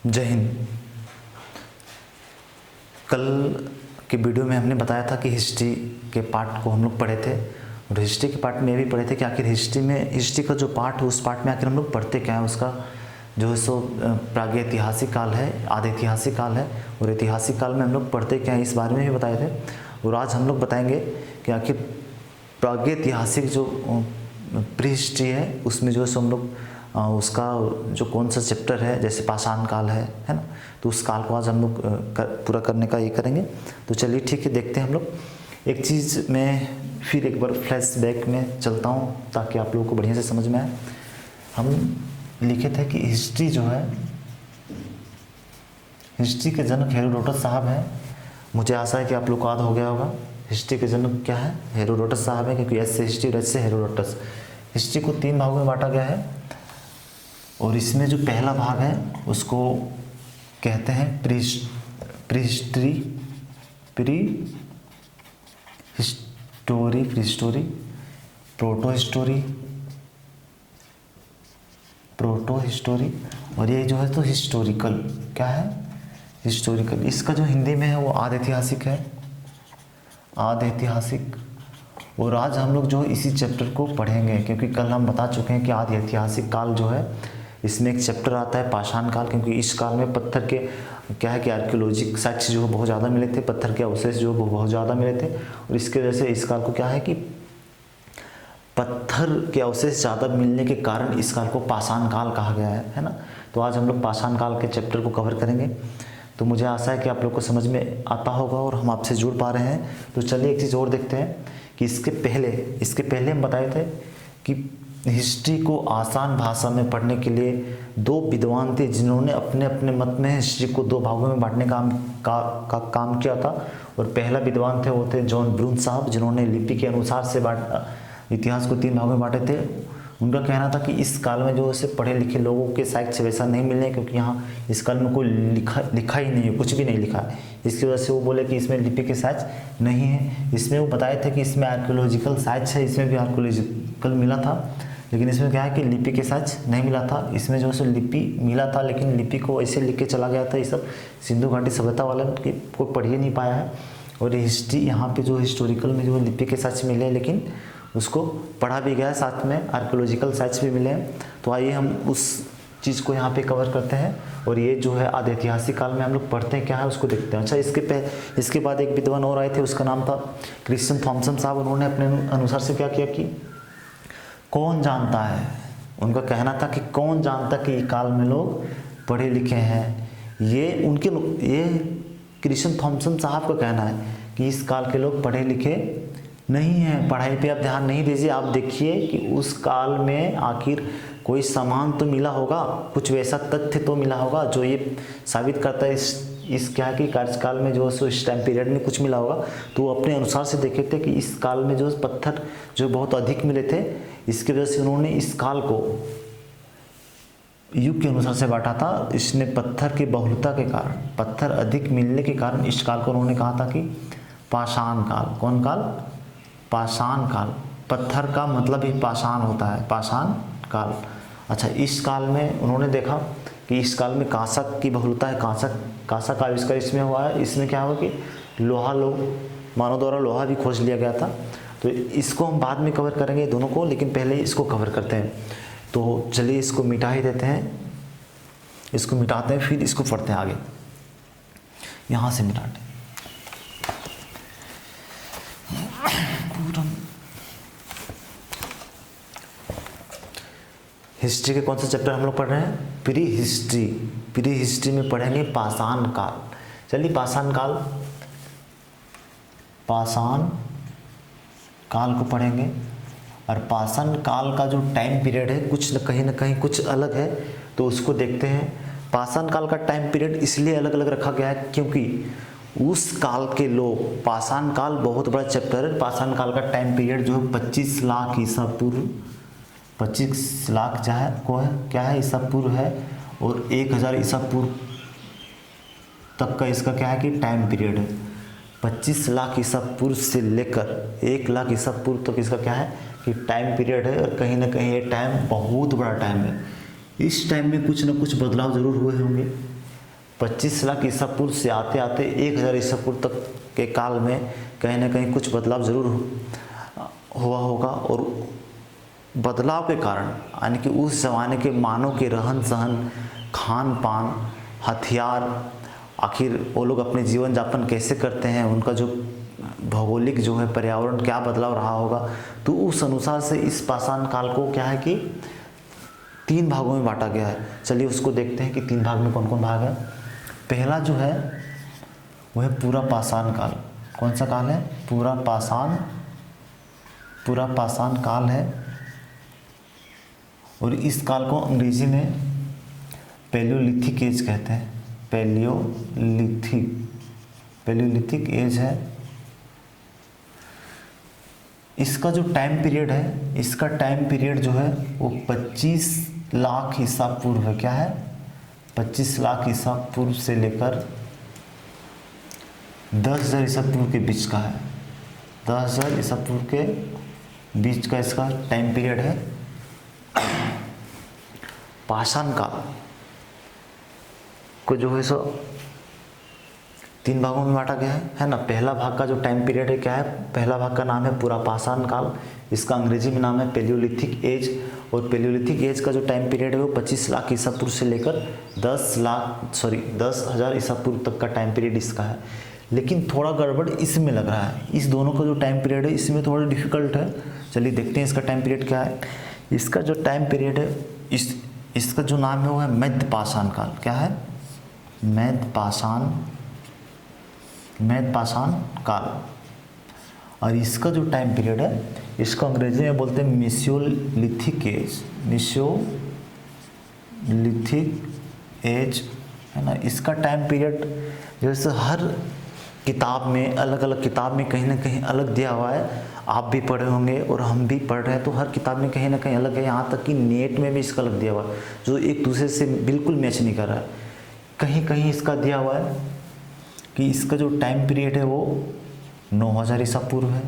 जय हिंद। कल के वीडियो में हमने बताया था कि हिस्ट्री के पार्ट को हम लोग पढ़े थे और हिस्ट्री के पार्ट में ये भी पढ़े थे कि आखिर हिस्ट्री का जो पार्ट है उस पार्ट में आखिर हम लोग पढ़ते क्या है। उसका जो है सो प्रागैतिहासिक काल है, आधे ऐतिहासिक काल है और ऐतिहासिक काल में हम लोग पढ़ते क्या है इस बारे में भी बताए थे। और आज हम लोग बताएंगे कि आखिर प्रागैतिहासिक जो प्री हिस्ट्री है उसमें जो है सो हम लोग उसका जो कौन सा चैप्टर है, जैसे पाषाण काल है ना, तो उस काल को आज हम लोग पूरा करने का ये करेंगे। तो चलिए ठीक है, देखते हैं हम लोग। एक चीज़ मैं फिर एक बार फ्लैशबैक में चलता हूँ ताकि आप लोगों को बढ़िया से समझ में आए। हम लिखे थे कि हिस्ट्री जो है, हिस्ट्री के जनक हेरोडोटस साहब हैं। मुझे आशा है कि आप लोग को याद हो गया होगा हिस्ट्री के जनक क्या है, हेरोडोटस साहब है, क्योंकि एस से हिस्ट्री और एच से हेरोडोटस। हिस्ट्री को 3 भागों में बांटा गया है और इसमें जो पहला भाग है उसको कहते हैं प्री हिस्ट्री, प्रोटो हिस्टोरी और ये जो है तो हिस्टोरिकल क्या है, हिस्टोरिकल। इसका जो हिंदी में है वो आधे ऐतिहासिक है, आधे ऐतिहासिक। और आज हम लोग जो इसी चैप्टर को पढ़ेंगे क्योंकि कल हम बता चुके हैं कि आधे ऐतिहासिक काल जो है इसमें एक चैप्टर आता है पाषाण काल, क्योंकि इस काल में पत्थर के क्या है कि आर्कियोलॉजिक साक्ष्य जो बहुत ज़्यादा मिले थे, पत्थर के अवशेष जो बहुत ज़्यादा मिले थे और इसके वजह से इस काल को क्या है कि पत्थर के अवशेष ज़्यादा मिलने के कारण इस काल को पाषाण काल कहा गया है ना। तो आज हम लोग पाषाण काल के चैप्टर को कवर करेंगे। तो मुझे आशा है कि आप लोग को समझ में आता होगा और हम आपसे जुड़ पा रहे हैं। तो चलिए एक चीज़ और देखते हैं कि इसके पहले हम बताए थे कि हिस्ट्री को आसान भाषा में पढ़ने के लिए 2 विद्वान थे जिन्होंने अपने अपने मत में हिस्ट्री को 2 भागों में बांटने का काम किया था। और पहला विद्वान थे वो थे जॉन ब्रून साहब, जिन्होंने लिपि के अनुसार से इतिहास को 3 भागों में बांटे थे। उनका कहना था कि इस काल में जो ऐसे पढ़े लिखे लोगों के साहित्य वैसा नहीं मिलने, क्योंकि यहाँ इस काल में कोई लिखा ही नहीं है, कुछ भी नहीं लिखा है। इसकी वजह से वो बोले कि इसमें लिपि के साहित्य नहीं है। इसमें वो बताए थे कि इसमें आर्कियोलॉजिकल साहित्य है, इसमें भी आर्कियोलॉजिकल मिला था, लेकिन इसमें क्या है कि लिपि के साक्ष्य नहीं मिला था। इसमें जो है लिपि मिला था, लेकिन लिपि को ऐसे लिख के चला गया था। ये सब सिंधु घाटी सभ्यता वाले को पढ़ ही नहीं पाया है। और ये हिस्ट्री यहाँ पे जो हिस्टोरिकल में जो लिपि के साक्ष्य मिले, लेकिन उसको पढ़ा भी गया है, साथ में आर्कियोलॉजिकल साक्ष्य भी मिले हैं। तो आइए हम उस चीज़ को यहाँ पे कवर करते हैं और ये जो है आधे ऐतिहासिक काल में हम लोग पढ़ते हैं क्या है उसको देखते हैं। अच्छा, इसके बाद एक विद्वान और आए थे, उसका नाम था क्रिश्चियन थॉमसन साहब। उन्होंने अपने अनुसार से क्या किया कि कौन जानता है, उनका कहना था कि कौन जानता कि काल में लोग पढ़े लिखे हैं। ये क्रिश्चियन थॉमसन साहब का कहना है कि इस काल के लोग पढ़े लिखे नहीं हैं। पढ़ाई पे आप ध्यान नहीं दीजिए, आप देखिए कि उस काल में आखिर कोई सामान तो मिला होगा, कुछ वैसा तथ्य तो मिला होगा जो ये साबित करता है इस क्या है कि कार्यकाल में जो है इस टाइम पीरियड में कुछ मिला होगा। तो वो अपने अनुसार से देखे थे कि इस काल में जो पत्थर जो बहुत अधिक मिले थे, इसकी वजह से उन्होंने इस काल को युग के अनुसार से बांटा था। इसने पत्थर की बहुलता के कारण, पत्थर अधिक मिलने के कारण इस काल को उन्होंने कहा था कि पाषाण काल। कौन काल? पाषाण काल। पत्थर का मतलब ही पाषाण होता है, पाषाण काल। अच्छा, इस काल में उन्होंने देखा कि इस काल में कांसक की बहुलता है, कांसक का आविष्कार इसमें हुआ है। इसमें क्या हुआ कि मानव द्वारा लोहा भी खोज लिया गया था। तो इसको हम बाद में कवर करेंगे दोनों को, लेकिन पहले इसको कवर करते हैं। तो चलिए इसको मिटा ही देते हैं, इसको मिटाते हैं फिर इसको पढ़ते हैं आगे। यहाँ से मिटाते हैं। हिस्ट्री के कौन सा चैप्टर हम लोग पढ़ रहे हैं? प्री हिस्ट्री में पढ़ेंगे पाषाण काल। चलिए पाषाण काल को पढ़ेंगे। और पाषाण काल का जो टाइम पीरियड है कुछ न कहीं कुछ अलग है, तो उसको देखते हैं। पाषाण काल का टाइम पीरियड इसलिए अलग अलग रखा गया है क्योंकि उस काल के लोग, पाषाण काल बहुत बड़ा चैप्टर है। पाषाण काल का टाइम पीरियड जो है 25 लाख ईसा पूर्व, 25 लाख क्या है ईसा पूर्व है, और 1000 ईसा पूर्व तक का इसका क्या है कि टाइम पीरियड है। 25 लाख ईसा पूर्व से लेकर 1 लाख ईसा पूर्व तक इसका क्या है कि टाइम पीरियड है। और कहीं ना कहीं ये टाइम बहुत बड़ा टाइम है। इस टाइम में कुछ ना कुछ बदलाव जरूर हुए होंगे, 25 लाख ईसा पूर्व से आते आते 1000 ईसा पूर्व तक के काल में कहीं ना कहीं कुछ बदलाव जरूर हुआ होगा। और बदलाव के कारण यानी कि उस ज़माने के मानव के रहन सहन, खान पान, हथियार, आखिर वो लोग अपने जीवन यापन कैसे करते हैं, उनका जो भौगोलिक जो है पर्यावरण क्या बदलाव रहा होगा, तो उस अनुसार से इस पाषाण काल को क्या है कि 3 भागों में बांटा गया है। चलिए उसको देखते हैं कि 3 भाग में कौन कौन भाग है। पहला जो है वो है पूरा पाषाण काल। कौन सा काल है? पूरा पाषाण काल है। और इस काल को अंग्रेजी में पैलियोलिथिक एज कहते हैं। पैलियोलिथिक एज है। इसका जो टाइम पीरियड है, इसका टाइम पीरियड जो है वो 25 लाख ईसा पूर्व है। क्या है? 25 लाख ईसा पूर्व से लेकर 10,000 ईसा पूर्व के बीच का है। 10,000 ईसा पूर्व के बीच का इसका टाइम पीरियड है। पाषाण काल को जो है सो 3 भागों में बांटा गया है ना। पहला भाग का जो टाइम पीरियड है क्या है? पहला भाग का नाम है पूरा पाषाण काल। इसका अंग्रेजी में नाम है पैलियोलिथिक एज। और पैलियोलिथिक एज का जो टाइम पीरियड है वो 25 लाख ईसा पूर्व से लेकर 10,000 ईसा पूर्व तक का टाइम पीरियड इसका है। लेकिन थोड़ा गड़बड़ इसमें लग रहा है। इस दोनों का जो टाइम पीरियड है इसमें थोड़ा डिफिकल्ट है। चलिए देखते हैं इसका टाइम पीरियड क्या है। इसका जो टाइम पीरियड है इसका जो नाम है वो है मध्य पाषाण काल। क्या है? मध्य पाषाण काल। और इसका जो टाइम पीरियड है इसको अंग्रेजी में बोलते हैं मेसोलिथिक एज है ना। इसका टाइम पीरियड जैसे हर किताब में, अलग अलग किताब में कहीं ना कहीं अलग दिया हुआ है। आप भी पढ़े होंगे और हम भी पढ़ रहे हैं, तो हर किताब में कहीं ना कहीं अलग है। यहाँ तक कि नेट में भी इसका अलग दिया हुआ है जो एक दूसरे से बिल्कुल मैच नहीं कर रहा है। कहीं कहीं इसका दिया हुआ है कि इसका जो टाइम पीरियड है वो 9,000 ईसा पूर्व है।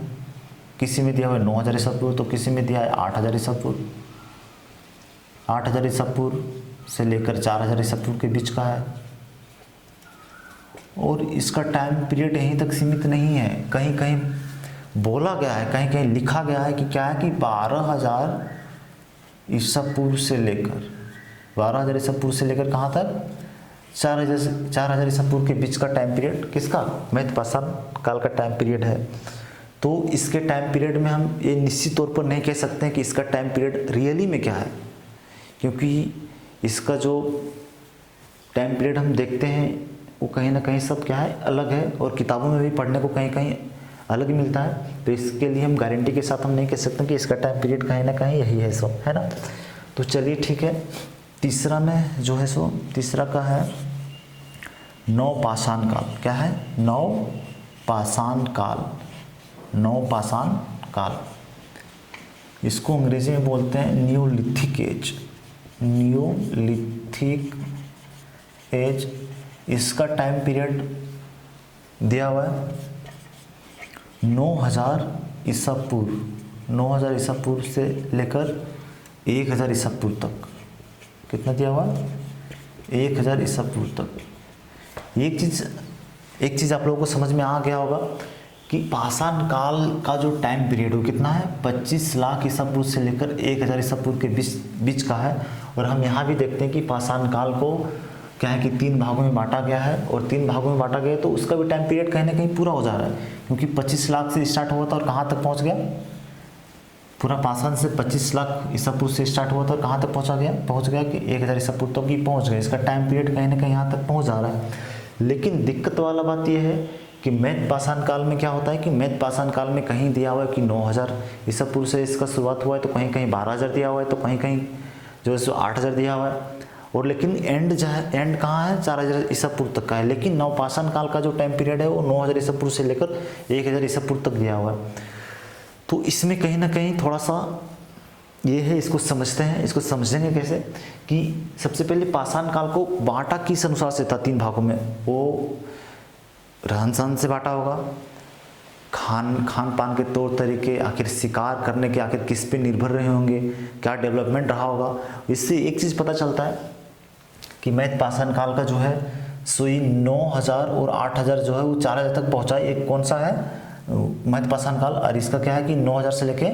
किसी में दिया हुआ है 9,000 ईसा पूर्व, तो किसी में दिया है 8,000 ईसा पूर्व। 8,000 ईसा पूर्व से लेकर 4,000 ईसा पूर्व के बीच का है। और इसका टाइम पीरियड यहीं तक सीमित नहीं है। कहीं कहीं बोला गया है, कहीं कहीं लिखा गया है कि क्या है कि 12,000 ईसा पूर्व से लेकर 12,000 ईसा पूर्व से लेकर कहाँ तक 4,000 ईसा पूर्व के बीच का टाइम पीरियड किसका? मध्य पाषाण काल का टाइम पीरियड है। तो इसके टाइम पीरियड में हम ये निश्चित तौर पर नहीं कह सकते हैं कि इसका टाइम पीरियड रियली में क्या है, क्योंकि इसका जो टाइम पीरियड हम देखते हैं वो कहीं ना कहीं सब क्या है अलग है। और किताबों में भी पढ़ने को कहीं कहीं अलग मिलता है। तो इसके लिए हम गारंटी के साथ हम नहीं कह सकते कि इसका टाइम पीरियड कहीं ना कहीं यही है सब, है ना। तो चलिए ठीक है। तीसरा में जो है सो तीसरा का है नवपाषाण काल। क्या है? नवपाषाण काल। इसको अंग्रेजी में बोलते हैं नियोलिथिक एज। इसका टाइम पीरियड दिया हुआ है 9,000 ईसा पूर्व। 9,000 ईसा पूर्व से लेकर 1,000 ईसा पूर्व तक। कितना दिया हुआ? 1,000 ईसा पूर्व तक। एक चीज़ आप लोगों को समझ में आ गया होगा कि पाषाण काल का जो टाइम पीरियड हो कितना है? 25 लाख ईसा पूर्व से लेकर 1,000 ईसा पूर्व के बीच का है। और हम यहाँ भी देखते हैं कि पाषाण काल को क्या है कि 3 भागों में बांटा गया है। और 3 भागों में बांटा गया तो उसका भी टाइम पीरियड कहीं ना कहीं पूरा हो जा रहा है, क्योंकि 25 लाख से स्टार्ट हुआ था और कहाँ तक पहुँच गया? पूरा पाषाण से 25 लाख ईसा पूर्व से स्टार्ट हुआ था और कहाँ तक पहुँच गया कि 1,000 ईसा पूर्व तक ही पहुँच गया। इसका टाइम पीरियड कहीं ना कहीं यहाँ तक पहुँच जा रहा है। लेकिन दिक्कत वाला बात यह है कि मध्य पाषाण काल में क्या होता है कि मध्य पाषाण काल में कहीं दिया हुआ है कि 9,000 ईसा पूर्व से इसका शुरुआत हुआ है, तो कहीं कहीं 12,000 दिया हुआ है, तो कहीं कहीं जो है सो 8,000 दिया हुआ है। और लेकिन एंड कहाँ है? 4,000 ईसा पूर्व तक का है। लेकिन नवपाषाण काल का जो टाइम पीरियड है वो 9,000 ईसा पूर्व से लेकर 1,000 ईसा पूर्व तक दिया हुआ है। तो इसमें कहीं ना कहीं थोड़ा सा ये है, इसको समझते हैं। इसको समझेंगे कैसे कि सबसे पहले पाषाण काल को बांटा किस अनुसार से था 3 भागों में? वो रहन सहन से बांटा होगा, खान पान के तौर तरीके, आखिर शिकार करने के आखिर किस पे निर्भर रहे होंगे, क्या डेवलपमेंट रहा होगा। इससे एक चीज़ पता चलता है कि मध्य पाषाण काल का जो है सुई 9000 और 8000 जो है वो 4000 तक पहुंचा। एक कौन सा है, मध्य पाषाण काल, और इसका क्या है कि 9000 से लेके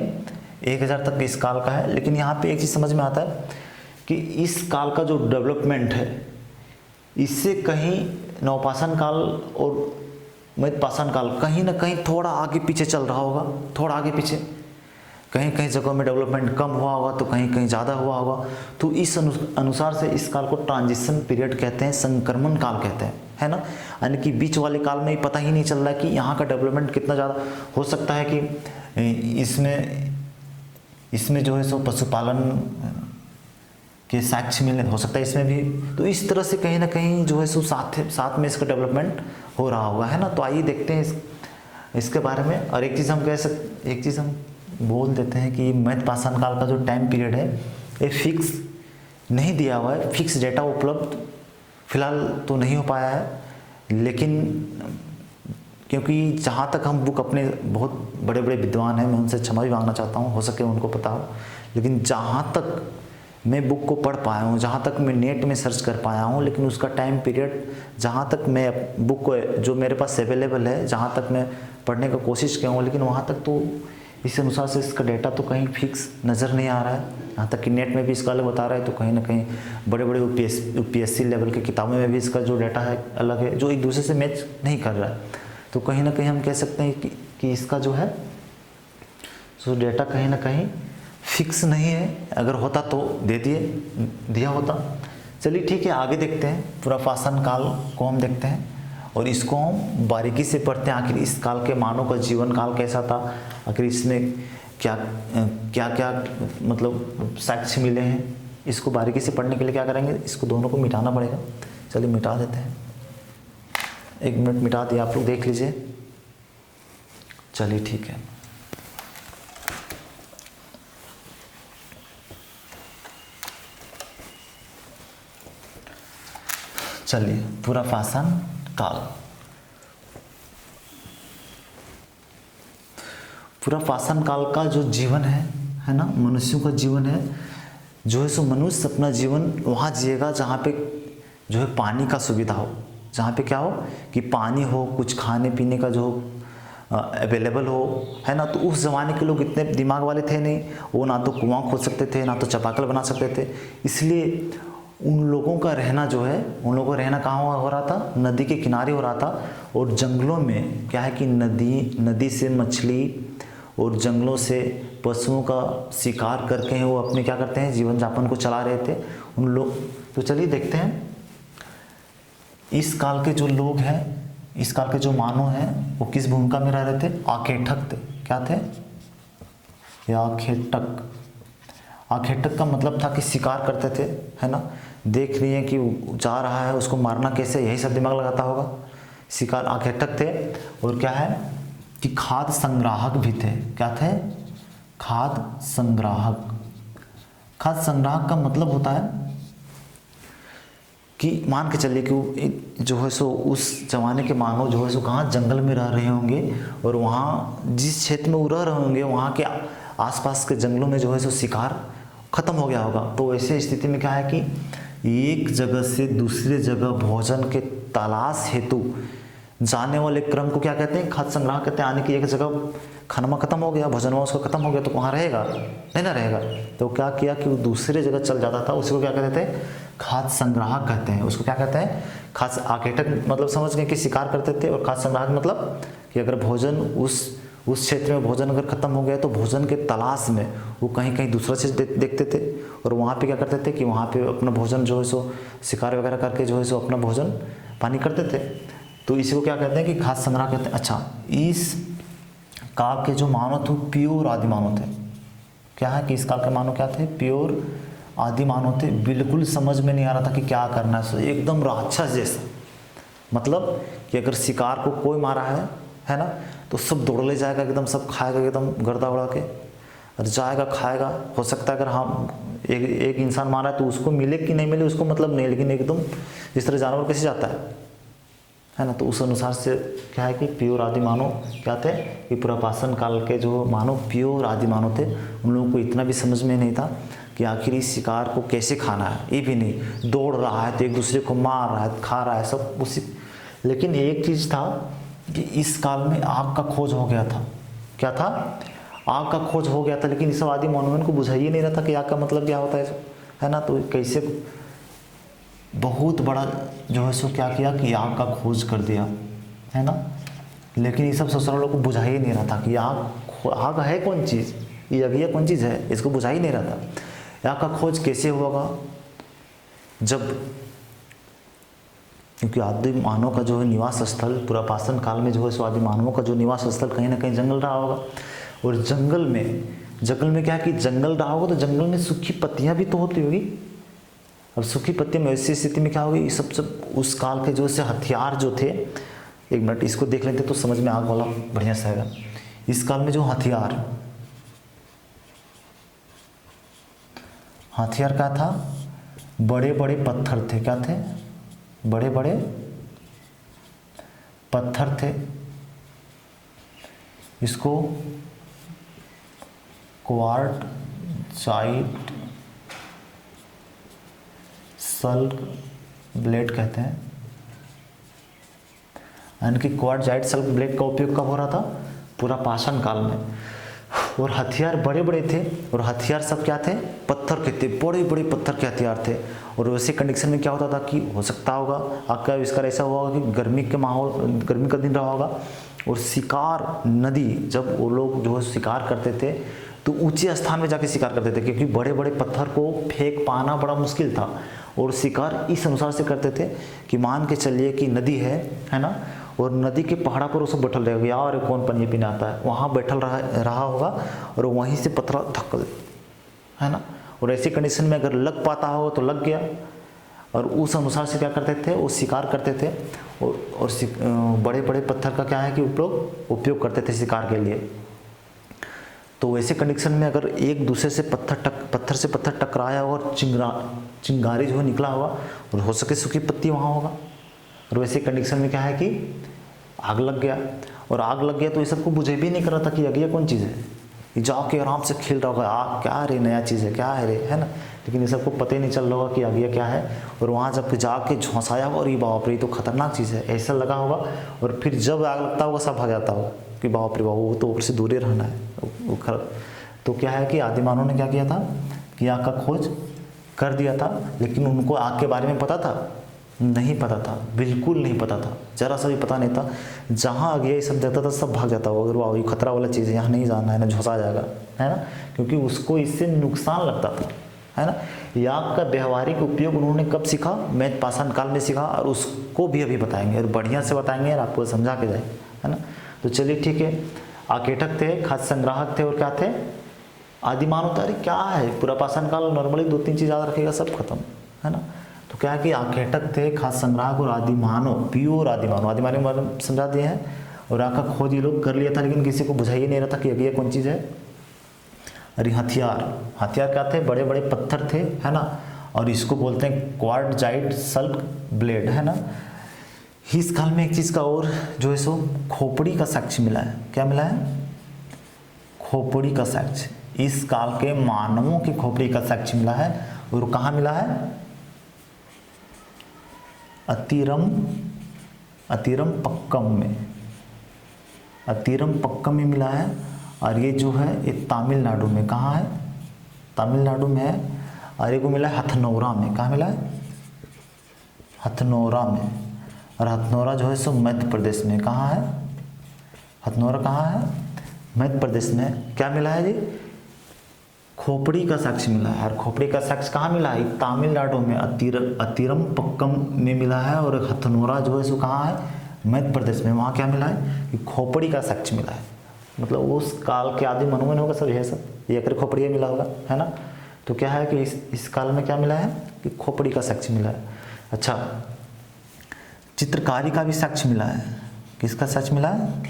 1000 तक इस काल का है। लेकिन यहाँ पे एक चीज़ समझ में आता है कि इस काल का जो डेवलपमेंट है इससे कहीं नवपाषाण काल और मध्य पाषाण काल कहीं ना कहीं थोड़ा आगे पीछे चल रहा होगा, थोड़ा आगे पीछे, कहीं कहीं जगहों में डेवलपमेंट कम हुआ होगा तो कहीं कहीं ज़्यादा हुआ होगा। तो इस अनुसार से इस काल को ट्रांजिशन पीरियड कहते हैं, संक्रमण काल कहते हैं, है ना। यानी कि बीच वाले काल में पता ही नहीं चल रहा है कि यहाँ का डेवलपमेंट कितना ज़्यादा हो सकता है कि इसमें जो है सो पशुपालन के साक्ष्य मिलने हो सकता है इसमें भी। तो इस तरह से कहीं ना कहीं जो है सो साथ में इसका डेवलपमेंट हो रहा होगा, है ना। तो आइए देखते हैं इसके बारे में। और एक चीज़ हम बोल देते हैं कि मध्य पाषाण काल का जो टाइम पीरियड है ये फिक्स नहीं दिया हुआ है, फिक्स डेटा उपलब्ध फिलहाल तो नहीं हो पाया है। लेकिन क्योंकि जहाँ तक हम बुक अपने बहुत बड़े बड़े विद्वान हैं, मैं उनसे क्षमा भी मांगना चाहता हूँ, हो सके उनको पता हो, लेकिन जहाँ तक मैं बुक को पढ़ पाया हूँ, जहाँ तक मैं नेट में सर्च कर पाया हूँ, लेकिन उसका टाइम पीरियड जहाँ तक मैं बुक को जो मेरे पास अवेलेबल है, जहाँ तक मैं पढ़ने का कोशिश किया हूँ, लेकिन वहाँ तक तो इस अनुसार से इसका डेटा तो कहीं फिक्स नज़र नहीं आ रहा है। यहाँ तक कि नेट में भी इसका अलग बता रहा है, तो कहीं ना कहीं बड़े बड़े UPSC लेवल की किताबों में भी इसका जो डेटा है अलग है, जो एक दूसरे से मैच नहीं कर रहा है। तो कहीं ना कहीं हम कह सकते हैं कि इसका जो है सो डेटा कहीं ना कहीं फिक्स नहीं है। अगर होता तो दिया होता। चलिए ठीक है, आगे देखते हैं। पूरा पाषाण काल को हम देखते हैं और इसको हम बारीकी से पढ़ते हैं। आखिर इस काल के मानव का जीवन काल कैसा था, आखिर इसमें क्या क्या मतलब साक्ष्य मिले हैं। इसको बारीकी से पढ़ने के लिए क्या करेंगे, इसको दोनों को मिटाना पड़ेगा। चलिए मिटा देते हैं, 1 मिनट मिटा दिया, आप लोग देख लीजिए। चलिए ठीक है। चलिए पूरा पाषाण काल, पूरा पाषाण काल का जो जीवन है ना, मनुष्यों का जीवन है, जो है सो मनुष्य अपना जीवन वहाँ जिएगा जहाँ पे जो है पानी का सुविधा हो, जहाँ पे क्या हो कि पानी हो, कुछ खाने पीने का जो अवेलेबल हो, है ना। तो उस ज़माने के लोग इतने दिमाग वाले थे नहीं, वो ना तो कुआं खोद सकते थे, ना तो चापाकल बना सकते थे। इसलिए उन लोगों का रहना जो है, उन लोगों का रहना कहाँ हो रहा था, नदी के किनारे हो रहा था। और जंगलों में क्या है कि नदी से मछली और जंगलों से पशुओं का शिकार करके वो अपने क्या करते हैं, जीवन यापन को चला रहे थे उन लोग। तो चलिए देखते हैं इस काल के जो लोग हैं, इस काल के जो मानव हैं, वो किस भूमिका में रह रहे थे। आखेटक थे। क्या थे, या आखेटक। आखेटक का मतलब था कि शिकार करते थे, है ना। देख रही है कि जा रहा है, उसको मारना कैसे, यही सब दिमाग लगाता होगा। शिकार आखेटक थे। और क्या है कि खाद्य संग्राहक भी थे। क्या थे, खाद्य संग्राहक। खाद्य संग्राहक का मतलब होता है कि मान के चलिए कि जो है सो उस जमाने के मानव जो है सो कहाँ जंगल में रह रहे होंगे, और वहाँ जिस क्षेत्र में वो रह रहे होंगे वहाँ के आसपास के जंगलों में जो है सो शिकार खत्म हो गया होगा। तो ऐसे स्थिति में क्या है कि एक जगह से दूसरे जगह भोजन के तलाश हेतु जाने वाले क्रम को क्या कहते हैं, खाद्य संग्रह कहते हैं। यानी कि एक जगह खाना खत्म हो गया, भोजन उसका खत्म हो गया, तो वहाँ रहेगा नहीं ना रहेगा। तो क्या किया कि वो दूसरे जगह चल जाता था, उसी को क्या कहते थे, खाद्य संग्राहक कहते हैं। उसको क्या कहते हैं, खाद्य। आखेटक मतलब समझ गए कि शिकार करते थे, और खाद्य संग्राहक मतलब कि अगर भोजन उस क्षेत्र में भोजन अगर खत्म हो गया तो भोजन के तलाश में वो कहीं कहीं दूसरा चीज़ देखते थे, और वहाँ पे क्या करते थे कि वहाँ पे अपना भोजन जो है सो शिकार वगैरह करके जो है सो अपना भोजन पानी करते थे। तो इसी को क्या कहते हैं कि खाद्य संग्रह कहते हैं। अच्छा, इस काल के जो मानव थे प्योर आदि मानव थे। क्या है कि इस काल के मानव क्या थे, प्योर आदि मानव थे। बिल्कुल समझ में नहीं आ रहा था कि क्या करना है, एकदम राक्षस जैसा। मतलब कि अगर शिकार को कोई मारा है ना, तो सब दौड़ ले जाएगा, एकदम सब खाएगा, एकदम गर्दा उड़ा के और जाएगा खाएगा। हो सकता है अगर हम एक इंसान मारा है तो उसको मिले कि नहीं मिले उसको मतलब नहीं, लेकिन एकदम जिस तरह जानवर कैसे जाता है ना। तो उस अनुसार से क्या है कि प्योर आदि मानव क्या थे कि पुरापाषाण काल के जो मानव प्योर आदि मानव थे, उन लोगों को इतना भी समझ में नहीं था कि आखिर इस शिकार को कैसे खाना है, ये भी नहीं, दौड़ रहा है तो एक दूसरे को मार रहा है, खा रहा है सब उसी। लेकिन एक चीज़ था कि इस काल में आग का खोज हो गया था। क्या था? आग का खोज हो गया था, लेकिन इस सब आदि मानव को बुझा ही नहीं रहा था कि आग का मतलब क्या होता है ना। तो कैसे बहुत बड़ा जो है सो क्या किया कि आग का खोज कर दिया, है ना। लेकिन ये सब ससुरालों को बुझा ही नहीं रहा था कि आग है कौन चीज़, ये अग्नि कौन चीज़ है, इसको बुझा ही नहीं रहा था। आग का खोज कैसे होगा? जब, क्योंकि आदि मानव का जो है निवास स्थल पुरापाषाण काल में जो है सो आदि मानवों का जो निवास स्थल कहीं ना कहीं जंगल रहा होगा। और जंगल में क्या है कि जंगल रहा होगा तो जंगल में सूखी पत्तियां भी तो होती होगी। अब सूखी पत्तियां में ऐसी स्थिति में क्या होगी, सब उस काल के जो से हथियार जो थे, एक मिनट इसको देख लेते तो समझ में आग वाला बढ़िया से आएगा। इस काल में जो हथियार क्या था? बड़े बड़े पत्थर थे। क्या थे? बड़े बड़े पत्थर थे। इसको क्वार्टजाइट सल्ट ब्लेड कहते हैं। यानी कि क्वार्टजाइट सल्ट ब्लेड का उपयोग कब हो रहा था? पुरापाषाण काल में। और हथियार बड़े बड़े थे, और हथियार सब क्या थे? पत्थर के थे, बड़े बड़े पत्थर के हथियार थे। और वैसे कंडीशन में क्या होता था कि हो सकता होगा आपका आविष्कार ऐसा हुआ होगा कि गर्मी का दिन रहा होगा, और शिकार नदी, जब वो लोग जो है शिकार करते थे तो ऊंचे स्थान में जाके शिकार करते थे, क्योंकि बड़े बड़े पत्थर को फेंक पाना बड़ा मुश्किल था। और शिकार इस अनुसार से करते थे कि मान के चलिए कि नदी है ना, और नदी के पहाड़ा पर वो सब बैठल रहेगा, यार कौन पानी पीने आता है, वहाँ बैठल रहा होगा और वहीं से पत्थर धक्का दे, है ना। और ऐसी कंडीशन में अगर लग पाता हो तो लग गया। और उस अनुसार से क्या करते थे, वो शिकार करते थे। और बड़े बड़े पत्थर का क्या है कि उपयोग करते थे शिकार के लिए। तो वैसे कंडीशन में अगर एक दूसरे से पत्थर से पत्थर टकराया और चिंगारी जो है निकला होगा, और हो सके सूखी पत्ती वहाँ होगा। और वैसे कंडीशन में क्या है कि आग लग गया। और आग लग गया तो ये सबको बुझे भी नहीं कर रहा था कि अगिया कौन चीज़ है। ये जाके आराम से खेल रहा होगा, आग क्या रे, नया चीज़ है, क्या है रे, है ना। लेकिन ये सबको पता ही नहीं चल रहा होगा कि अगिया क्या है। और वहाँ जब जाके झोंसाया होगा, और ये बाप रे तो खतरनाक चीज़ है, ऐसा लगा होगा। और फिर जब आग लगता होगा सब भाग जाता होगा कि बाप रे बाप, वो तो ऊपर से दूर ही रहना है, वो खराब। तो क्या है कि आदिमानव ने क्या किया था कि आग का खोज कर दिया था। लेकिन उनको आग के बारे में पता था? नहीं पता था, बिल्कुल नहीं पता था, जरा सा भी पता नहीं था। जहाँ आग ये सब देता था सब भाग जाता होगा, अगर वाह ये खतरा वाला चीज़ है, यहाँ नहीं जाना है ना, झुसा जाएगा, है ना। क्योंकि उसको इससे नुकसान लगता था, है ना। आग का व्यवहारिक उपयोग उन्होंने कब सीखा? मैथ पाषाण काल में सीखा। और उसको भी अभी बताएंगे, और बढ़िया से बताएंगे और आपको समझा के जाए, है ना। तो चलिए ठीक है। आकेटक थे, खाद्य संग्राहक थे, और क्या थे? आदिमानव। अरे क्या है, पुरापाषाण काल नॉर्मली 2-3 चीज़ याद रखेगा, सब खत्म, है ना। तो क्या है कि आकेटक थे, खाद्य संग्राहक, और आदिमानव, प्योर आदिमानव समझा दिए हैं। और आग का खोज ये लोग कर लिया था, लेकिन किसी को बुझा ही नहीं रहा था कि ये कौन चीज़ है। अरे हथियार क्या थे? बड़े बड़े पत्थर थे, है ना। और इसको बोलते हैं क्वार्टजाइट सल्ट ब्लेड, है ना। इस काल में एक चीज़ का और जो है सो खोपड़ी का साक्ष्य मिला है। क्या मिला है? खोपड़ी का साक्ष्य। इस काल के मानवों की खोपड़ी का साक्ष्य मिला है। और कहाँ मिला है? अतिरमपक्कम में मिला है। और ये जो है ये तमिलनाडु में, कहाँ है? तमिलनाडु में है। और ये को मिला है हथनौरा में। कहाँ मिला है? हथनौरा में। और हथनौरा जो है सो मध्य प्रदेश में। कहाँ है हथनौरा? कहाँ है? मध्य प्रदेश में। क्या मिला है जी? खोपड़ी का साक्ष्य मिला है। और खोपड़ी का साक्ष्य कहाँ मिला है? तमिलनाडु में अतिरमपक्कम में मिला है। और हथनौरा जो है सो कहाँ है? मध्य प्रदेश में। वहाँ क्या मिला है कि खोपड़ी का साक्ष्य मिला है। मतलब उस काल के आदि मनुमेन होगा सब, यह सब ये अगर खोपड़ी मिला होगा, है ना। तो क्या है कि इस काल में क्या मिला है कि खोपड़ी का साक्ष्य मिला है। अच्छा, चित्रकारी का भी साक्ष्य मिला है। किसका साक्ष्य मिला है?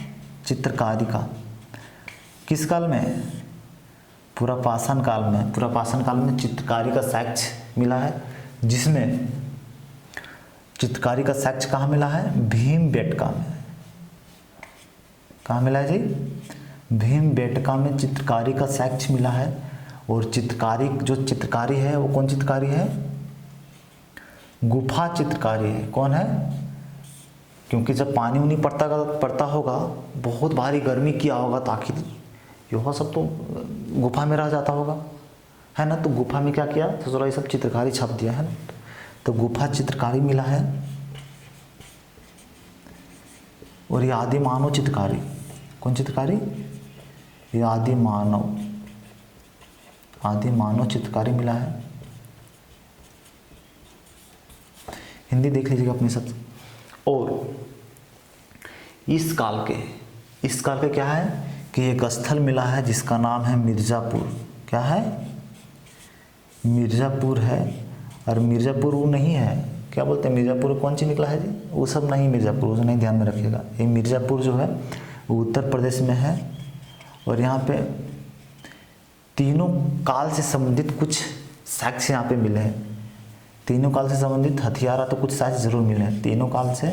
चित्रकारी का। किस काल में? पुरापाषाण काल में। पुरापाषाण काल में चित्रकारी का साक्ष्य मिला है, जिसमें चित्रकारी का साक्ष्य कहाँ मिला है? भीमबेटका में। कहाँ मिला है जी? भीमबेटका में चित्रकारी का साक्ष्य मिला है। और चित्रकारी, जो चित्रकारी है वो कौन चित्रकारी है? गुफा चित्रकारी है। कौन है? क्योंकि जब पानी उनी पड़ता होगा, बहुत भारी गर्मी किया होगा, तो आखिर यह सब तो गुफा में रह जाता होगा, है ना। तो गुफा में क्या किया? तो थोड़ा ये सब चित्रकारी छाप दिया है ना। तो गुफा चित्रकारी मिला है। और ये आदि मानव चित्रकारी, कौन चित्रकारी? ये आदि मानव चित्रकारी मिला है। हिंदी देख लीजिएगा अपने सब। और इस काल के क्या है कि एक स्थल मिला है जिसका नाम है मिर्ज़ापुर। क्या है? मिर्ज़ापुर है। और मिर्ज़ापुर वो नहीं है, क्या बोलते हैं मिर्ज़ापुर कौन सी निकला है जी? वो सब नहीं, मिर्ज़ापुर वो नहीं, ध्यान में रखिएगा। ये मिर्ज़ापुर जो है वो उत्तर प्रदेश में है। और यहाँ पे तीनों काल से संबंधित कुछ साक्ष्य यहाँ पे मिले हैं। तीनों काल से संबंधित हथियार तो कुछ साक्ष्य जरूर मिले हैं। तीनों काल से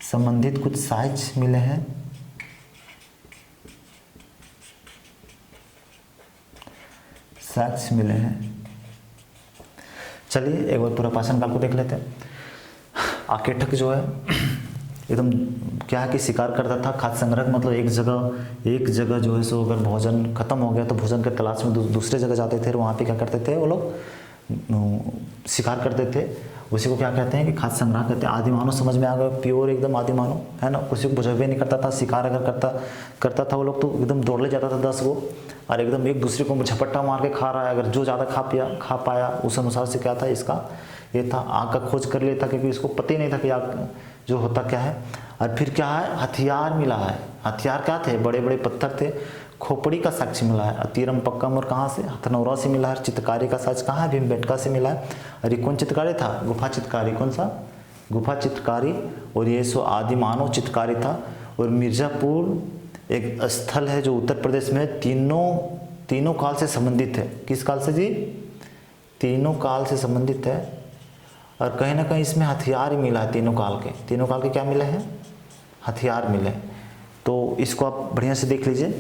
संबंधित कुछ साक्ष्य मिले हैं। साक्ष्य मिले हैं। चलिए एक बार पूरा पाषाण काल को देख लेते हैं। आकेटक जो है एकदम क्या है कि शिकार करता था। खाद्य संग्रह मतलब एक जगह जो है सो अगर भोजन खत्म हो गया तो भोजन के तलाश में दूसरे जगह जाते थे। और वहाँ पे क्या करते थे वो लोग? शिकार करते थे। उसी को क्या कहते हैं कि खाद्य संग्रह कहते हैं। आदि मानव समझ में आ गया, प्योर एकदम आदि मानव, है ना। किसी को बुझावे नहीं करता था। शिकार अगर करता था वो लोग तो एकदम दौड़ ले जाता था 10 गो, और एकदम एक दूसरे को झपट्टा मार के खा रहा है। अगर जो ज़्यादा खा पाया उस अनुसार से क्या था इसका ये था, आग का खोज कर लेता, क्योंकि इसको पता ही नहीं था कि आग जो होता क्या है। और फिर क्या है? हथियार मिला है। हथियार क्या थे? बड़े बड़े पत्थर थे। खोपड़ी का साक्ष्य मिला है अतीरम पक्कम। और कहाँ से? हथनौरा से मिला है। चित्रकारी का साक्ष्य कहाँ है? भीमबेटका से मिला है। और ये कौन चित्रकारी था? गुफा चित्रकारी। कौन सा? गुफा चित्रकारी। और ये सो आदि मानव चित्रकारी था। और मिर्ज़ापुर एक स्थल है जो उत्तर प्रदेश में तीनों काल से संबंधित है। किस काल से जी? तीनों काल से संबंधित है। और कहीं ना कहीं इसमें हथियार ही मिला है। तीनों काल के क्या मिले हैं? हथियार मिले। तो इसको आप बढ़िया से देख लीजिए,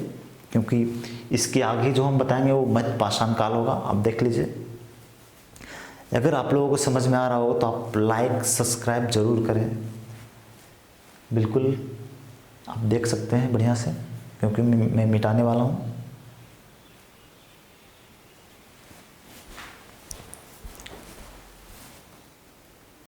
क्योंकि इसके आगे जो हम बताएंगे वो मध्य पाषाण काल होगा। आप देख लीजिए। अगर आप लोगों को समझ में आ रहा हो तो आप लाइक सब्सक्राइब जरूर करें। बिल्कुल आप देख सकते हैं बढ़िया से, क्योंकि मैं मिटाने वाला हूँ।